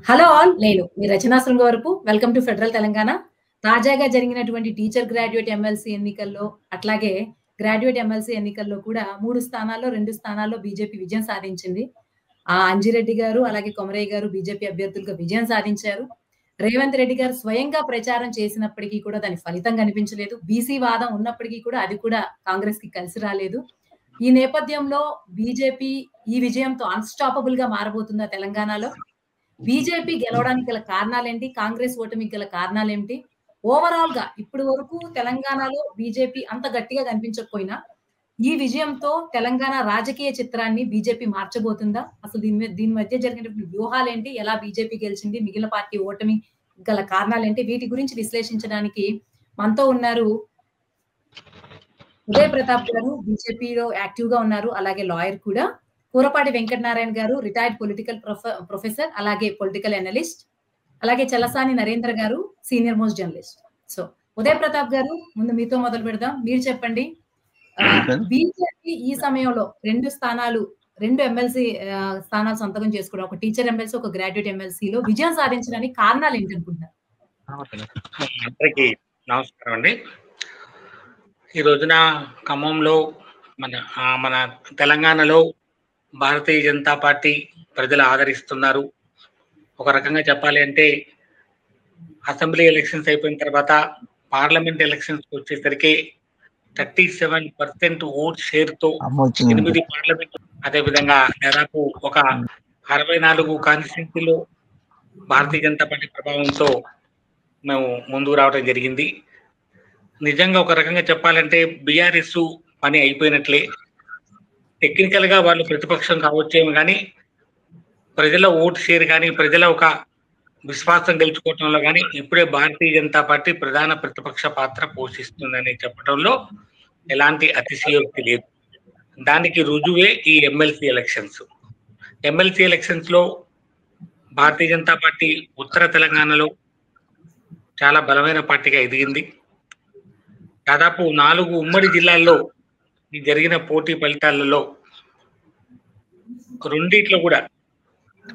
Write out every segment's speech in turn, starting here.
Hello all, నేను మీ Rachana Srungavarapu. Welcome to federal Telangana. తాజాగా జరిగినటువంటి టీచర్ గ్రాడ్యుయేట్ ఎమ్మెల్సీ ఎన్నికల్లో, అట్లాగే గ్రాడ్యుయేట్ ఎమ్మెల్సీ ఎన్నికల్లో కూడా 3 స్థానాల్లో 2 స్థానాల్లో బీజేపీ విజయం సాధించింది. అంజిరెడ్డి గారు, అలాగే కొమరయ్య గారు బీజేపీ అభ్యర్థులుగా విజయం సాధించారు. రేవంత్ రెడ్డి గారు స్వయంగా ప్రచారం చేసినప్పటికీ కూడా దాని ఫలితం కనిపించలేదు. బీసీ వాదం ఉన్నప్పటికీ కూడా అది కూడా కాంగ్రెస్‌కి కలిసి రాలేదు. ఈ నేపథ్యంలో బీజేపీ ఈ విజయంతో అన్‌స్టాపబుల్‌గా మారబోతుందా తెలంగాణలో? బీజేపీ గెలవడానికి గల కారణాలేంటి? కాంగ్రెస్ ఓటమికి గల కారణాలేంటి? ఓవరాల్‌గా ఇప్పటి వరకు తెలంగాణలో బీజేపీ అంత గట్టిగా కనిపించకపోయినా, ఈ విజయంతో తెలంగాణ రాజకీయ చిత్రాన్ని బీజేపీ మార్చబోతుందా? అసలు దీని మధ్య జరిగినటువంటి వ్యూహాలేంటి? ఎలా బీజేపీ గెలిచింది? మిగిలిన పార్టీ ఓటమి గల కారణాలేంటి? వీటి గురించి విశ్లేషించడానికి మనతో ఉన్నారు ఉదయ్ ప్రతాప్ గారు. బీజేపీలో యాక్టివ్‌గా ఉన్నారు. అలాగే లాయర్ కూడా. కూరపాటి వెంకటనారాయణ గారు రిటైర్డ్ పొలిటికల్ ప్రొఫెసర్, అలాగే పొలిటికల్ అనలిస్ట్. అలాగే చలసాని నరేంద్ర గారు senior most journalist. So Uday Pratap గారు, ముందు మీతో మొదలు పెడదాం. మీరు చెప్పండి, బీజేపీ ఈ సమయంలో 2 ఎమ్మెల్సీ స్థానాలు సొంతం చేసుకోవడం, ఒక టీచర్ ఎమ్మెల్సీ, ఒక గ్రాడ్యుయేట్ ఎమ్మెల్సీలో విజయం సాధించడానికి కారణాలు ఏంటనుకుంటున్నారు? అందరికీ నమస్కారం అండి. ఈ రోజున ఖమ్మంలో మన తెలంగాణలో భారతీయ జనతా పార్టీ ప్రజలు ఆదరిస్తున్నారు. ఒక రకంగా చెప్పాలి అంటే అసెంబ్లీ ఎలక్షన్స్ అయిపోయిన తర్వాత పార్లమెంట్ ఎలక్షన్స్ వచ్చేసరికి 37% ఓట్ షేర్ తో 8 పార్లమెంట్, అదేవిధంగా దాదాపు ఒక 64 కాన్స్టిట్యూన్సీలో భారతీయ జనతా పార్టీ ప్రభావంతో మేము ముందుకు రావడం జరిగింది. నిజంగా ఒక రకంగా చెప్పాలంటే బీఆర్ఎస్ పని అయిపోయినట్లే. టెక్నికల్ గా వాళ్ళు ప్రతిపక్షం కావచ్చేమో కానీ ప్రజల ఓటు షేర్ కానీ ప్రజల ఒక విశ్వాసం గెలుచుకోవటంలో కానీ ఇప్పుడే భారతీయ జనతా పార్టీ ప్రధాన ప్రతిపక్ష పాత్ర పోషిస్తుందని చెప్పడంలో ఎలాంటి అతిశయోక్తి లేదు. దానికి రుజువే ఈ ఎమ్మెల్సీ ఎలక్షన్స్ లో భారతీయ జనతా పార్టీ ఉత్తర తెలంగాణలో చాలా బలమైన పార్టీగా ఎదిగింది. దాదాపు 4 ఉమ్మడి జిల్లాల్లో జరిగిన పోటీ ఫలితాలలో రెండిట్లో కూడా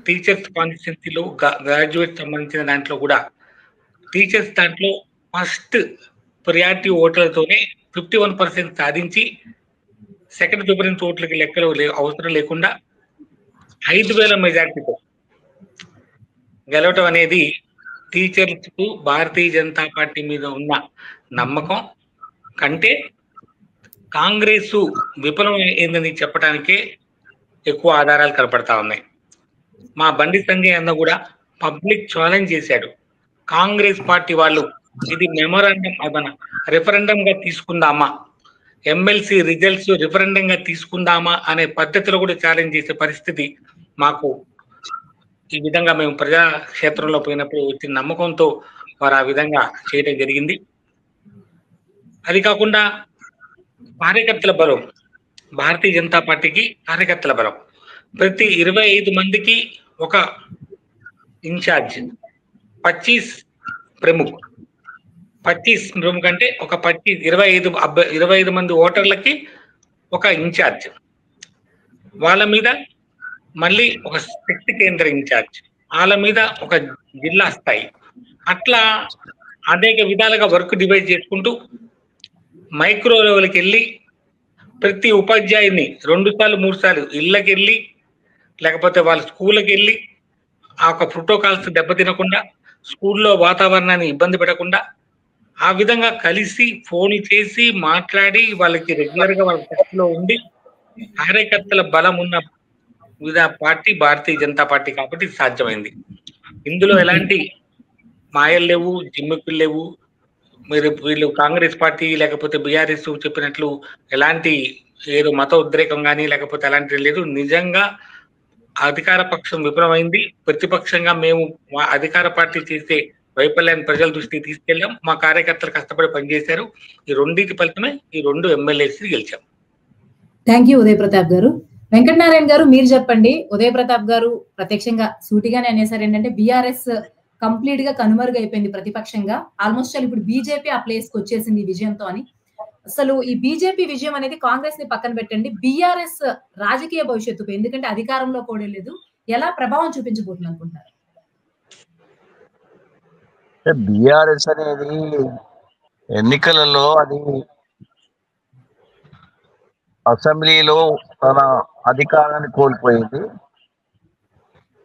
టీచర్స్ కాన్స్టిట్యున్సీలో గ్రాడ్యుయేట్ సంబంధించిన దాంట్లో కూడా టీచర్స్ దాంట్లో ఫస్ట్ ప్రియారిటీ ఓట్లతోనే 51% సాధించి సెకండ్ ప్రిఫరెన్స్ ఓట్లకి లెక్కలు అవసరం లేకుండా 5,000 మెజార్టీతో గెలవటం అనేది టీచర్స్ కు భారతీయ జనతా పార్టీ మీద ఉన్న నమ్మకం కంటే కాంగ్రెస్ విఫలం అయిందని చెప్పడానికే ఎక్కువ ఆధారాలు కనపడతా ఉన్నాయి. మా బండి సంజయ్ అన్న కూడా పబ్లిక్ ఛాలెంజ్ చేశాడు, కాంగ్రెస్ పార్టీ వాళ్ళు ఇది రెఫరెండం గా తీసుకుందామా, ఎమ్మెల్సీ రిజల్ట్స్ రిఫరెండం గా తీసుకుందామా అనే పద్ధతిలో కూడా ఛాలెంజ్ చేసే పరిస్థితి మాకు ఈ విధంగా మేము ప్రజాక్షేత్రంలో పోయినప్పుడు వచ్చిన నమ్మకంతో వారు ఆ విధంగా చేయడం జరిగింది. అది కాకుండా కార్యకర్తల బలం, భారతీయ జనతా పార్టీకి కార్యకర్తల బలం. ప్రతి 25 మందికి ఒక ఇన్ఛార్జ్, 25 ప్రముఖ్ అంటే ఒక 25 మంది ఓటర్లకి ఒక ఇన్ఛార్జ్, వాళ్ళ మీద మళ్ళీ ఒక శక్తి కేంద్ర ఇన్ఛార్జ్, వాళ్ళ మీద ఒక జిల్లా స్థాయి, అట్లా అనేక విధాలుగా వర్క్ డివైడ్ చేసుకుంటూ మైక్రో లెవెల్కి వెళ్ళి ప్రతి ఉపాధ్యాయుని 2 సార్లు 3 సార్లు ఇళ్ళకి వెళ్ళి లేకపోతే వాళ్ళ స్కూళ్ళకి వెళ్ళి ఆ ఒక ప్రోటోకాల్స్ దెబ్బతినకుండా, స్కూల్లో వాతావరణాన్ని ఇబ్బంది పెట్టకుండా ఆ విధంగా కలిసి ఫోన్ చేసి మాట్లాడి వాళ్ళకి రెగ్యులర్ గా వాళ్ళ టచ్లో ఉండి కార్యకర్తల బలం ఉన్న పార్టీ భారతీయ జనతా పార్టీ కాబట్టి సాధ్యమైంది. ఇందులో ఎలాంటి మాయలు లేవు, జిమ్మిక్కులు లేవు. వీళ్ళు కాంగ్రెస్ పార్టీ లేకపోతే బీఆర్ఎస్ చెప్పినట్లు ఎలాంటి ఏదో మత ఉద్రేకం కానీ లేకపోతే అలాంటిది లేదు. నిజంగా అధికార పక్షం విఫలమైంది. ప్రతిపక్షంగా మేము మా అధికార పార్టీ చేసే వైఫల్యాన్ని ప్రజల దృష్టికి తీసుకెళ్ళాం. మా కార్యకర్తలు కష్టపడి పనిచేశారు. ఈ రెండింటి ఫలితమే ఈ 2 ఎమ్మెల్యేస్ గెలిచాం. థ్యాంక్ యూ ఉదయ్ ప్రతాప్ గారు. వెంకటనారాయణ గారు, మీరు చెప్పండి. ఉదయ్ ప్రతాప్ గారు ప్రత్యక్షంగా సూటిగానే అనేసారు ఏంటంటే బీఆర్ఎస్ కంప్లీట్ గా కనుమరుగు అయిపోయింది ప్రతిపక్షంగా. ఆల్మోస్ట్ ఇప్పుడు బీజేపీ ఆ ప్లేస్ కి వచ్చేసింది ఈ విజయంతో అని. అసలు ఈ బీజేపీ విజయం అనేది కాంగ్రెస్ ని పక్కన పెట్టండి, బీఆర్ఎస్ రాజకీయ భవిష్యత్తుకు, ఎందుకంటే అధికారంలో కూడా లేదు, ఎలా ప్రభావం చూపించబోతుంది అనుకుంటున్నారు? బీఆర్ఎస్ అనేది ఎన్నికలలో అది అసెంబ్లీలో తన అధికారాన్ని కోల్పోయింది.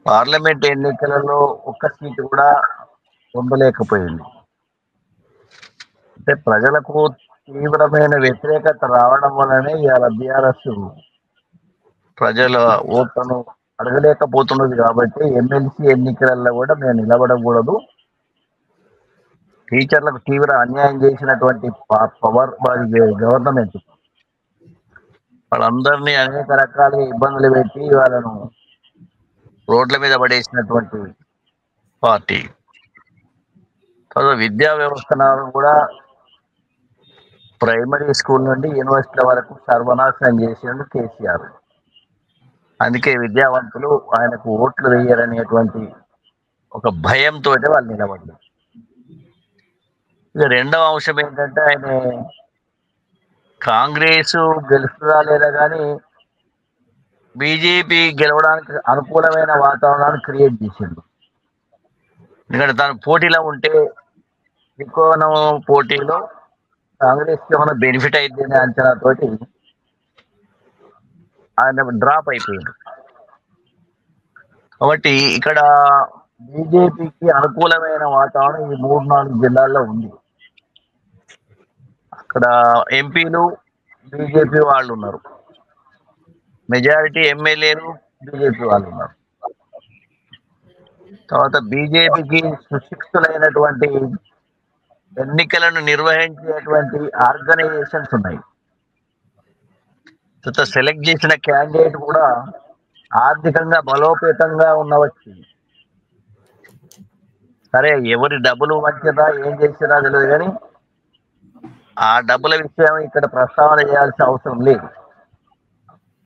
పార్లమెంట్ ఎన్నికలలో ఒక్క సీటు కూడా పొందలేకపోయింది. అంటే ప్రజలకు తీవ్రమైన వ్యతిరేకత రావడం వల్లనే ఇవాళ బీఆర్ఎస్ ప్రజల ఓట్లను అడగలేకపోతున్నది. కాబట్టి ఎమ్మెల్సీ ఎన్నికలలో కూడా మేము నిలబడకూడదు, టీచర్లకు తీవ్ర అన్యాయం చేసినటువంటి పవర్ గవర్నమెంట్ వాళ్ళందరినీ అనేక రకాలుగా ఇబ్బందులు పెట్టి వాళ్ళను రోడ్ల మీద పడేసినటువంటి పార్టీ. తర్వాత విద్యా వ్యవస్థను కూడా ప్రైమరీ స్కూల్ నుండి యూనివర్సిటీల వరకు సర్వనాశనం చేసిండు కేసీఆర్. అందుకే విద్యావంతులు ఆయనకు ఓట్లు వేయరనేటువంటి ఒక భయంతో వాళ్ళు నిలబడ్డారు. ఇక రెండవ అంశం ఏంటంటే ఆయన కాంగ్రెస్ గెలుస్తుందా లేదా కానీ బీజేపీ గెలవడానికి అనుకూలమైన వాతావరణాన్ని క్రియేట్ చేసిండు. ఎందుకంటే తను పోటీలో ఉంటే త్రికోణం పోటీలో కాంగ్రెస్కి ఏమైనా బెనిఫిట్ అయితే అనే అంచనాతోటి ఆయన డ్రాప్ అయిపోయింది. కాబట్టి ఇక్కడ బీజేపీకి అనుకూలమైన వాతావరణం ఈ 3-4 జిల్లాల్లో ఉంది. అక్కడ ఎంపీలు బీజేపీ వాళ్ళు ఉన్నారు, మెజారిటీ ఎమ్మెల్యేలు బీజేపీ వాళ్ళు ఉన్నారు. తర్వాత బీజేపీకి సుశిక్షితులైనటువంటి ఎన్నికలను నిర్వహించేటువంటి ఆర్గనైజేషన్స్ ఉన్నాయి. తర్వాత సెలెక్ట్ చేసిన క్యాండిడేట్ కూడా ఆర్థికంగా బలోపేతంగా ఉండవచ్చు. సరే ఎవరి డబ్బులు మంచిదా ఏం చేసినా తెలియదు, కానీ ఆ డబ్బుల విషయం ఇక్కడ ప్రస్తావన చేయాల్సిన అవసరం లేదు.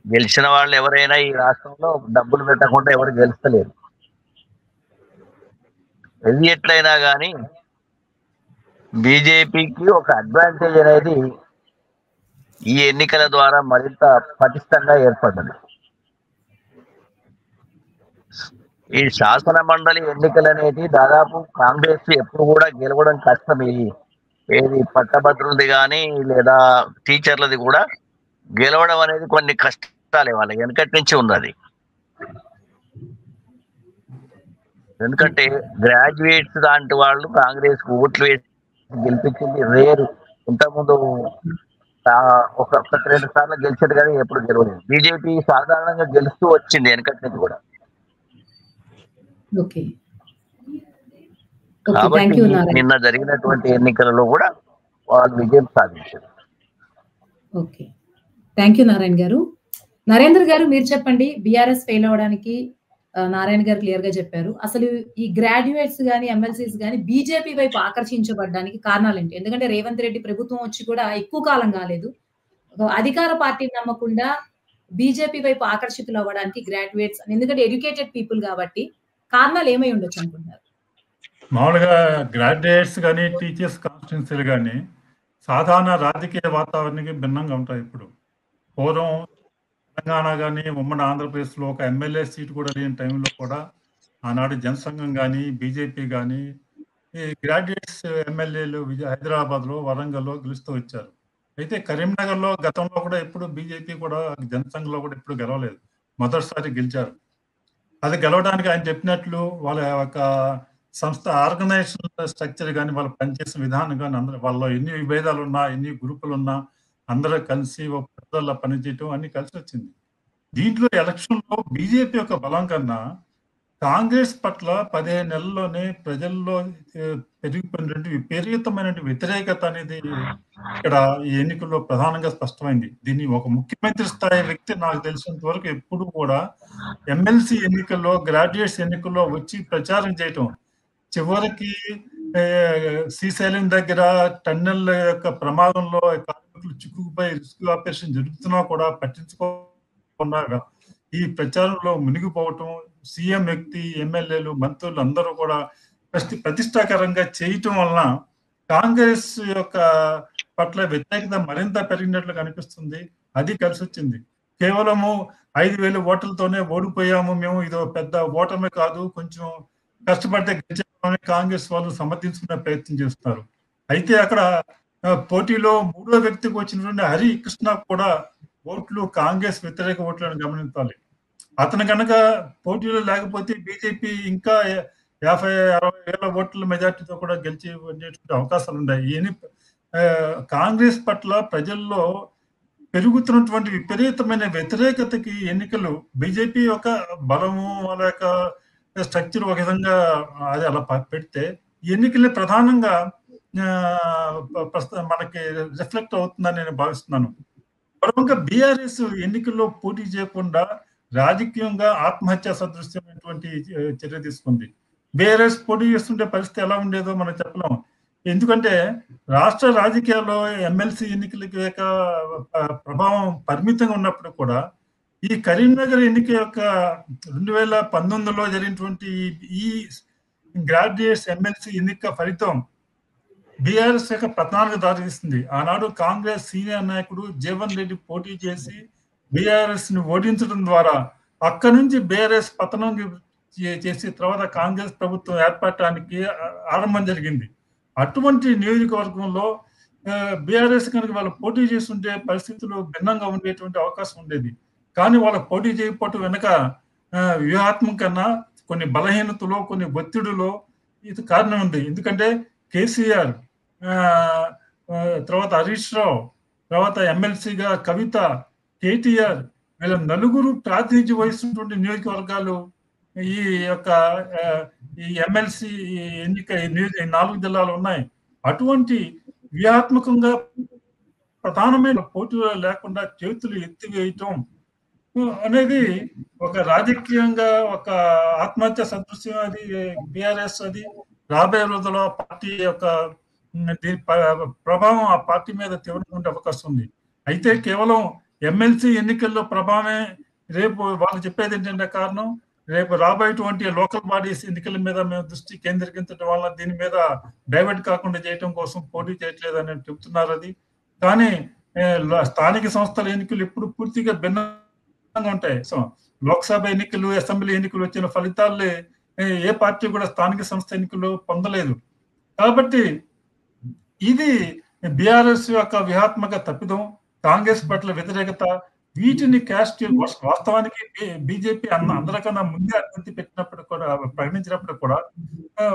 గెలిచిన వాళ్ళు ఎవరైనా ఈ రాష్ట్రంలో డబ్బులు పెట్టకుండా ఎవరు గెలుస్తలేరు. ఇది ఎట్లయినా కానీ బీజేపీకి ఒక అడ్వాంటేజ్ అనేది ఈ ఎన్నికల ద్వారా మరింత పటిష్టంగా ఏర్పడ్డది. ఈ శాసన మండలి ఎన్నికలు అనేది దాదాపు కాంగ్రెస్ ఎప్పుడు కూడా గెలవడం కష్టం. ఏది పట్టభద్రులది కానీ లేదా టీచర్లది కూడా గెలవడం అనేది కొన్ని కష్టాలే వాళ్ళకి వెనకటి నుంచి ఉన్నది. ఎందుకంటే గ్రాడ్యుయేట్స్ లాంటి వాళ్ళు కాంగ్రెస్ కు ఓట్లు వేసి గెలిపించింది రేరు. ఇంతకుముందు 1-2 సార్లు గెలిచేది కానీ ఎప్పుడు గెలవలేదు. బీజేపీ సాధారణంగా గెలుస్తూ వచ్చింది వెనకటి నుంచి కూడా. కాబట్టి నిన్న జరిగినటువంటి ఎన్నికలలో కూడా వాళ్ళు విజయం సాధించారు. ఓకే, థ్యాంక్ యూ నారాయణ గారు. నరేంద్ర గారు మీరు చెప్పండి, బీఆర్ఎస్ ఫెయిల్ అవడానికి నారాయణ గారు క్లియర్ గా చెప్పారు. అసలు ఈ గ్రాడ్యుయేట్స్ గానీ ఎమ్మెల్సీస్ గానీ బీజేపీ వైపు ఆకర్షించబడడానికి కారణాలు ఏంటి? ఎందుకంటే రేవంత్ రెడ్డి ప్రభుత్వం వచ్చి కూడా ఎక్కువ కాలం కాలేదు. అధికార పార్టీని నమ్మకుండా బీజేపీ వైపు ఆకర్షితులు అవ్వడానికి గ్రాడ్యుయేట్స్, ఎందుకంటే ఎడ్యుకేటెడ్ పీపుల్ కాబట్టి, కారణాలు ఏమై ఉండొచ్చు అనుకుంటున్నారు? మామూలుగా గ్రాడ్యుయేట్స్ కానీ టీచర్స్ కాన్స్టిట్యున్సీలు కానీ సాధారణ రాజకీయ వాతావరణానికి భిన్నంగా ఉంటాయి. ఇప్పుడు పూర్వం తెలంగాణ కానీ ఉమ్మడి ఆంధ్రప్రదేశ్లో ఒక ఎమ్మెల్యే సీటు కూడా లేని టైంలో కూడా ఆనాడు జనసంఘం కానీ బీజేపీ కానీ ఈ గ్రాడ్యుయేట్స్ ఎమ్మెల్యేలు హైదరాబాద్లో వరంగల్లో గెలుస్తూ వచ్చారు. అయితే కరీంనగర్లో గతంలో కూడా ఎప్పుడు బీజేపీ కూడా జనసంఘంలో కూడా ఎప్పుడు గెలవలేదు, మొదటిసారి గెలిచారు. అది గెలవడానికి ఆయన చెప్పినట్లు వాళ్ళ యొక్క సంస్థ ఆర్గనైజేషన్ స్ట్రక్చర్ కానీ వాళ్ళు పనిచేసిన విధానం కానీ అందరూ వాళ్ళలో ఎన్ని విభేదాలు ఉన్నా ఎన్ని గ్రూపులు ఉన్నా అందరూ కలిసి ఒక పెద్దల్లో పనిచేయటం అన్ని కలిసి వచ్చింది. దీంట్లో ఎలక్షన్లో బీజేపీ యొక్క బలం కన్నా కాంగ్రెస్ పట్ల 15 నెలల్లోనే ప్రజల్లో పెరిగిపోయినటువంటి విపరీతమైన వ్యతిరేకత అనేది ఇక్కడ ఈ ఎన్నికల్లో ప్రధానంగా స్పష్టమైంది. దీన్ని ఒక ముఖ్యమంత్రి స్థాయి వ్యక్తి నాకు తెలిసినంత వరకు ఎప్పుడు కూడా ఎమ్మెల్సీ ఎన్నికల్లో గ్రాడ్యుయేట్స్ ఎన్నికల్లో వచ్చి ప్రచారం చేయటం, చివరికి శ్రీశైలం దగ్గర టన్నెల్ యొక్క ప్రమాదంలో కార్మికులు చిక్కుకుపోయి రిస్క్ ఆపరేషన్ జరుగుతున్నా కూడా పట్టించుకోకుండా ఈ ప్రచారంలో మునిగిపోవటం, సీఎం వ్యక్తి ఎమ్మెల్యేలు మంత్రులు అందరూ కూడా ప్రతిష్టాకరంగా చేయటం వలన కాంగ్రెస్ యొక్క పట్ల వ్యతిరేకత మరింత పెరిగినట్లు కనిపిస్తుంది. అది కలిసి వచ్చింది. కేవలము 5,000 ఓట్లతోనే ఓడిపోయాము మేము, ఇదో పెద్ద ఓటమి కాదు, కొంచెం కష్టపడితే గెలిచామని కాంగ్రెస్ వాళ్ళు సమర్థించుకునే ప్రయత్నం చేస్తున్నారు. అయితే అక్కడ పోటీలో మూడో వ్యక్తికి వచ్చినటువంటి హరికృష్ణ కూడా ఓట్లు కాంగ్రెస్ వ్యతిరేక ఓట్లను గమనించాలి. అతను కనుక పోటీలో లేకపోతే బీజేపీ ఇంకా 50-60 వేల ఓట్ల మెజార్టీతో కూడా గెలిచి ఉండేటువంటి అవకాశాలు ఉన్నాయి. కాంగ్రెస్ పట్ల ప్రజల్లో పెరుగుతున్నటువంటి విపరీతమైన వ్యతిరేకతకి ఎన్నికలు బీజేపీ యొక్క బలము వాళ్ళ యొక్క స్ట్రక్చర్ ఒక విధంగా అది అలా పెడితే ఎన్నికలే ప్రధానంగా మనకి రిఫ్లెక్ట్ అవుతుందని నేను భావిస్తున్నాను. మరొక బీఆర్ఎస్ ఎన్నికల్లో పోటీ చేయకుండా రాజకీయంగా ఆత్మహత్య సదృశ్యమైనటువంటి చర్య తీసుకుంది. బీఆర్ఎస్ పోటీ చేస్తుంటే పరిస్థితి ఎలా ఉండేదో మనం చెప్పలేము. ఎందుకంటే రాష్ట్ర రాజకీయాల్లో ఎమ్మెల్సీ ఎన్నికలకి యొక్క ప్రభావం పరిమితంగా ఉన్నప్పుడు కూడా ఈ కరీంనగర్ ఎన్నిక యొక్క 2019లో జరిగినటువంటి ఈ గ్రాడ్యుయేట్స్ ఎమ్మెల్సీ ఎన్నిక ఫలితం బీఆర్ఎస్ యొక్క పతనానికి దారితీస్తుంది. ఆనాడు కాంగ్రెస్ సీనియర్ నాయకుడు జీవన్ రెడ్డి పోటీ చేసి బీఆర్ఎస్ ని ఓడించడం ద్వారా అక్కడి నుంచి బీఆర్ఎస్ పతనం చేసి తర్వాత కాంగ్రెస్ ప్రభుత్వం ఏర్పడటానికి ఆరంభం జరిగింది. అటువంటి నియోజకవర్గంలో బీఆర్ఎస్ కనుక వాళ్ళు పోటీ చేస్తుంటే పరిస్థితులు భిన్నంగా ఉండేటువంటి అవకాశం ఉండేది. కానీ వాళ్ళ పోటీ చేయకపోవటం వెనక వ్యూహాత్మకంగా కొన్ని బలహీనతలో కొన్ని ఒత్తిడిలో ఇది కారణం ఉంది. ఎందుకంటే కేసీఆర్, తర్వాత హరీష్ రావు, తర్వాత ఎమ్మెల్సీగా కవిత, కేటీఆర్ వీళ్ళ నలుగురు ప్రాతినిధ్యం వహిస్తున్నటువంటి నియోజకవర్గాలు ఈ యొక్క ఈ ఎమ్మెల్సీ ఎన్నిక 4 జిల్లాలు ఉన్నాయి. అటువంటి వ్యూహాత్మకంగా ప్రధానమైన పోటీలో లేకుండా చేతులు ఎత్తివేయటం అనేది ఒక రాజకీయంగా ఒక ఆత్మహత్య సదృశ్యం. అది బీఆర్ఎస్ అది రాబోయే రోజుల్లో పార్టీ యొక్క ప్రభావం ఆ పార్టీ మీద తీవ్రంగా ఉండే అవకాశం ఉంది. అయితే కేవలం ఎమ్మెల్సీ ఎన్నికల్లో ప్రభావమే రేపు వాళ్ళు చెప్పేది ఏంటంటే కారణం రేపు రాబోయేటువంటి లోకల్ బాడీస్ ఎన్నికల మీద మేము దృష్టి కేంద్రీకరించడం వల్ల దీని మీద డైవర్ట్ కాకుండా చేయడం కోసం పోటీ చేయట్లేదు అని చెప్తున్నారు. అది కానీ స్థానిక సంస్థల ఎన్నికలు ఎప్పుడు పూర్తిగా భిన్నంగా ఉంటాయి. సో లోక్సభ ఎన్నికలు, అసెంబ్లీ ఎన్నికలు వచ్చిన ఫలితాలే ఏ పార్టీ కూడా స్థానిక సంస్థ ఎన్నికలు పొందలేదు. కాబట్టి ఇది బీఆర్ఎస్ యొక్క వ్యూహాత్మక తప్పిదం, కాంగ్రెస్ పట్ల వ్యతిరేకత, వీటిని క్యాస్ట్ వాస్తవానికి బీజేపీ అందరికన్నా ముందే అభ్యర్థి పెట్టినప్పుడు కూడా ప్రకటించినప్పుడు కూడా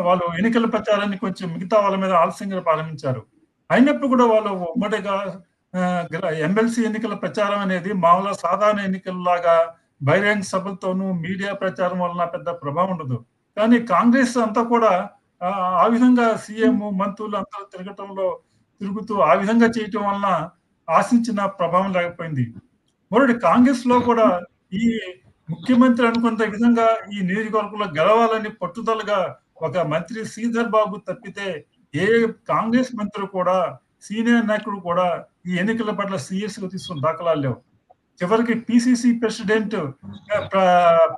వాళ్ళు ఎన్నికల ప్రచారాన్ని కొంచెం మిగతా వాళ్ళ మీద ఆలస్యంగా ప్రారంభించారు. అయినప్పుడు కూడా వాళ్ళు ఉమ్మడిగా ఎమ్మెల్సీ ఎన్నికల ప్రచారం అనేది మామూలుగా సాధారణ ఎన్నికల్లాగా బహిరంగ సభలతోనూ మీడియా ప్రచారం వలన పెద్ద ప్రభావం ఉండదు. కానీ కాంగ్రెస్ అంతా కూడా ఆ విధంగా సీఎం మంత్రులు అంతా తిరుగుతూ ఆ విధంగా చేయటం వలన ఆశించిన ప్రభావం లేకపోయింది. మరొకటి కాంగ్రెస్ లో కూడా ఈ ముఖ్యమంత్రి అనుకున్న విధంగా ఈ నియోజకవర్గంలో గెలవాలని పట్టుదలగా ఒక మంత్రి శ్రీధర్ బాబు తప్పితే ఏ కాంగ్రెస్ మంత్రి కూడా సీనియర్ నాయకుడు కూడా ఈ ఎన్నికల పట్ల సీరియస్ గా తీసుకున్న దాఖలాలు లేవు. చివరికి పిసిసి ప్రెసిడెంట్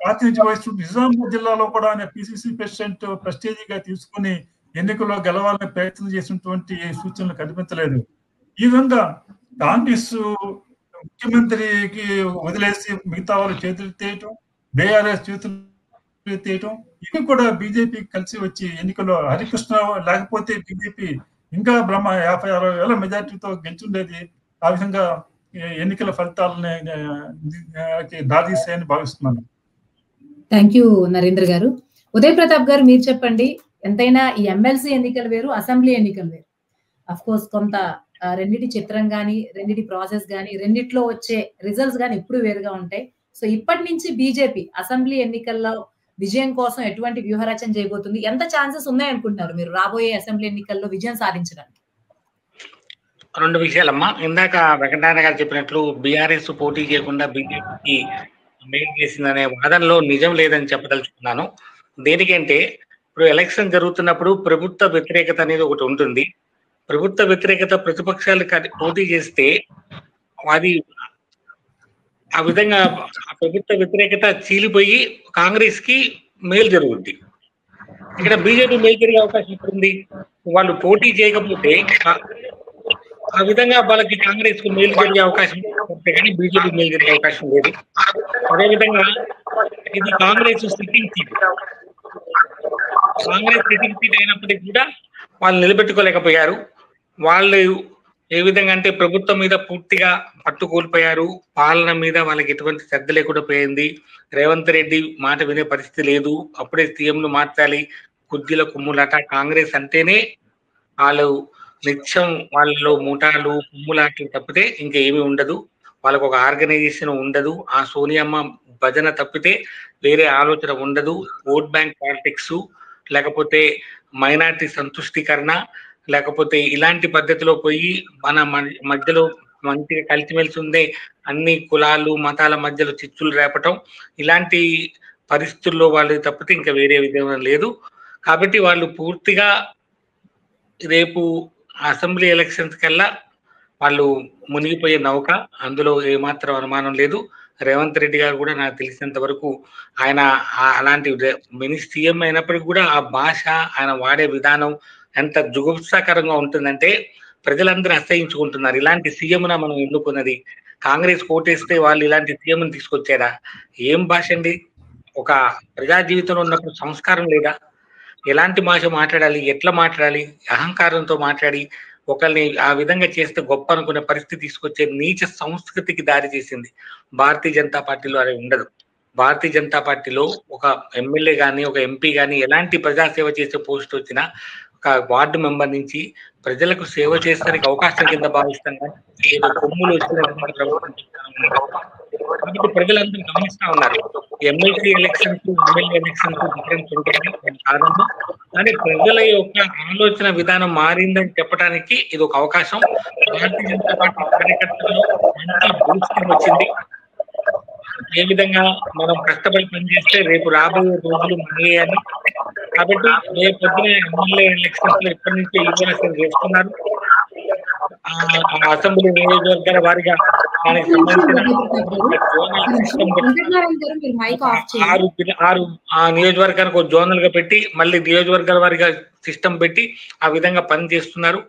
ప్రాతినిధ్యం వహిస్తున్న నిజామాబాద్ జిల్లాలో కూడా ఆయన పిసిసి ప్రెసిడెంట్ ప్రెస్టేజీగా తీసుకుని ఎన్నికల్లో గెలవాలని ప్రయత్నం చేసినటువంటి సూచనలు కనిపించలేదు. ఈ విధంగా కాంగ్రెస్ ముఖ్యమంత్రికి వదిలేసి మిగతా వాళ్ళు చేతులు ఎత్తేయటం, బీఆర్ఎస్ చేతులు ఎత్తేయటం, ఇవి కూడా బీజేపీ కలిసి వచ్చి ఎన్నికల్లో హరికృష్ణ లేకపోతే బీజేపీ ఇంకా 50-60 వేల మెజార్టీతో గెలిచుండేది. ఆ విధంగా ఎన్నికల ఫలితాలని దారితీస్తాయని భావిస్తున్నాను. థ్యాంక్ యూ నరేంద్ర గారు. ఉదయ్ ప్రతాప్ గారు మీరు చెప్పండి. ఎంతైనా ఈ ఎమ్మెల్సీ ఎన్నికలు వేరు, అసెంబ్లీ ఎన్నికలు వేరు. అఫ్ కోర్స్ కొంత రెండిటి చిత్రం గానీ, రెండిటి ప్రాసెస్ గానీ, రెండిట్లో వచ్చే రిజల్ట్స్ గానీ ఎప్పుడు వేరుగా ఉంటాయి. సో ఇప్పటి నుంచి బీజేపీ అసెంబ్లీ ఎన్నికల్లో విజయం కోసం ఎటువంటి వ్యూహరచన చేయబోతుంది? ఎంత ఛాన్సెస్ ఉన్నాయి అనుకుంటున్నారు మీరు రాబోయే అసెంబ్లీ ఎన్నికల్లో విజయం సాధించడానికి? 2 విషయాలమ్మా. ఇందాక వెంకటనారాయణ గారు చెప్పినట్లు బీఆర్ఎస్ పోటీ చేయకుండా బీజేపీకి మేలు చేసిందనే వాదనలో నిజం లేదని చెప్పదలుచుకున్నాను. దేనికంటే ఇప్పుడు ఎలక్షన్ జరుగుతున్నప్పుడు ప్రభుత్వ వ్యతిరేకత అనేది ఒకటి ఉంటుంది. ప్రభుత్వ వ్యతిరేకత ప్రతిపక్షాలు పోటీ చేస్తే అది ఆ విధంగా ప్రభుత్వ వ్యతిరేకత చీలిపోయి కాంగ్రెస్ కి మేలు జరుగుద్ది. ఇక్కడ బీజేపీ మేలు జరిగే అవకాశం ఉంటుంది. వాళ్ళు పోటీ చేయకపోతే ఆ విధంగా వాళ్ళకి కాంగ్రెస్ కు మేలు జరిగే అవకాశం ఉంటే కానీ బీజేపీ మేలు జరిగే అవకాశం లేదు. అదేవిధంగా ఇది Congress sitting seat. Congress sitting seat అయినప్పటికీ కూడా వాళ్ళు నిలబెట్టుకోలేకపోయారు. వాళ్ళు ఏ విధంగా అంటే ప్రభుత్వం మీద పూర్తిగా పట్టు కోల్పోయారు. పాలన మీద వాళ్ళకి ఎటువంటి శ్రద్ధ లేకుండా పోయింది. రేవంత్ రెడ్డి మాట వినే పరిస్థితి లేదు. అప్పుడే సీఎంను మార్చాలి, కుర్చీల కుమ్ములాట. కాంగ్రెస్ అంటేనే వాళ్ళు నిత్యం వాళ్ళలో ముఠాలు కుమ్ములాటలు తప్పితే ఇంకేమీ ఉండదు. వాళ్ళకు ఒక ఆర్గనైజేషన్ ఉండదు. ఆ సోనియమ్మ భజన తప్పితే వేరే ఆలోచన ఉండదు. ఓట్ బ్యాంక్ పాలిటిక్స్, లేకపోతే మైనార్టీ సంతుష్టీకరణ, లేకపోతే ఇలాంటి పద్ధతిలో పోయి మన మధ్యలో మంచిగా కలిసిమెలిసి ఉండే అన్ని కులాలు మతాల మధ్యలో చిచ్చులు రేపటం, ఇలాంటి పరిస్థితుల్లో వాళ్ళు తప్పితే ఇంకా వేరే విధంగా లేదు. కాబట్టి వాళ్ళు పూర్తిగా రేపు అసెంబ్లీ ఎలక్షన్స్ కల్లా వాళ్ళు మునిగిపోయే నౌక, అందులో ఏమాత్రం అనుమానం లేదు. రేవంత్ రెడ్డి గారు కూడా నాకు తెలిసినంత వరకు ఆయన అలాంటి సీఎం అయినప్పటికీ కూడా ఆ భాష, ఆయన వాడే విధానం ఎంత జుగుప్సాకరంగా ఉంటుందంటే ప్రజలందరూ అసహించుకుంటున్నారు. ఇలాంటి సీఎంన మనం ఎన్నుకున్నది, కాంగ్రెస్ కోటేస్తే వాళ్ళు ఇలాంటి సీఎంని తీసుకొచ్చారా? ఏం భాష అండి? ఒక ప్రజా జీవితంలో ఉన్నప్పుడు సంస్కారం లేదా? ఎలాంటి భాష మాట్లాడాలి, ఎట్లా మాట్లాడాలి? అహంకారంతో మాట్లాడి ఒకరిని ఆ విధంగా చేస్తే గొప్ప అనుకునే పరిస్థితి తీసుకొచ్చే నీచ సంస్కృతికి దారి చేసింది. భారతీయ జనతా పార్టీలో అది ఉండదు. భారతీయ జనతా పార్టీలో ఒక ఎమ్మెల్యే కానీ ఒక ఎంపీ కానీ ఎలాంటి ప్రజాసేవ చేసే పోస్ట్ వచ్చినా ఒక వార్డు మెంబర్ నుంచి ప్రజలకు సేవ చేసడానికి అవకాశం కింద భావిస్తాం కానీ ఏదో కొమ్ములు వచ్చిన కాబట్టి ప్రజలందరూ గమనిస్తా ఉన్నారు. MLC elections, MLA elections difference ఉంటుంది కాదండి. కానీ ప్రజల యొక్క ఆలోచన విధానం మారిందని చెప్పడానికి ఇది ఒక అవకాశం. భారతీయ జనతా పార్టీ కార్యకర్తల్లో మంచి బూస్టింగ్ వచ్చింది. ఏ విధంగా మనం కష్టపడి పనిచేస్తే రేపు రాబోయే రోజులు మనయ్యాలి. కాబట్టి రేపు పొద్దున ఎమ్మెల్యే ఎలక్షన్స్ లో ఎప్పటి నుంచో యువరసలు చేస్తున్నారు. అసెంబ్లీ నియోజకవర్గాల వారిగా దానికి సంబంధించిన ఆరు ఆ నియోజకవర్గానికి ఒక జోనల్ గా పెట్టి మళ్ళీ నియోజకవర్గాల వారిగా సిస్టమ్ పెట్టి ఆ విధంగా పని చేస్తున్నారు.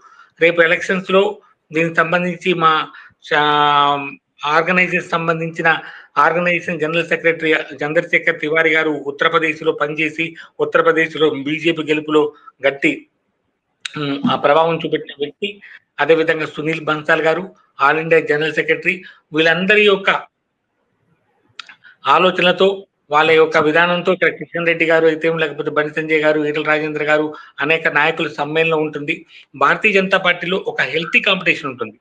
రేపు ఎలక్షన్స్ లో దీనికి సంబంధించి మా ఆర్గనైజేషన్ సంబంధించిన organization general secretary Chandrashekhar Tiwari గారు ఉత్తరప్రదేశ్ లో పనిచేసి ఉత్తరప్రదేశ్ లో బీజేపీ గెలుపులో గట్టి ఆ ప్రభావం చూపెట్టిన వ్యక్తి. అదేవిధంగా సునీల్ బన్సాల్ గారు ఆల్ ఇండియా జనరల్ సెక్రటరీ. వీళ్ళందరి యొక్క ఆలోచనలతో వాళ్ళ యొక్క విధానంతో ఇక్కడ కిషన్ రెడ్డి గారు అయితే లేకపోతే బండి సంజయ్ గారు, ఈటల రాజేంద్ర గారు అనేక నాయకుల సమ్మేళనం ఉంటుంది. భారతీయ జనతా పార్టీలో ఒక హెల్తీ కాంపిటీషన్ ఉంటుంది.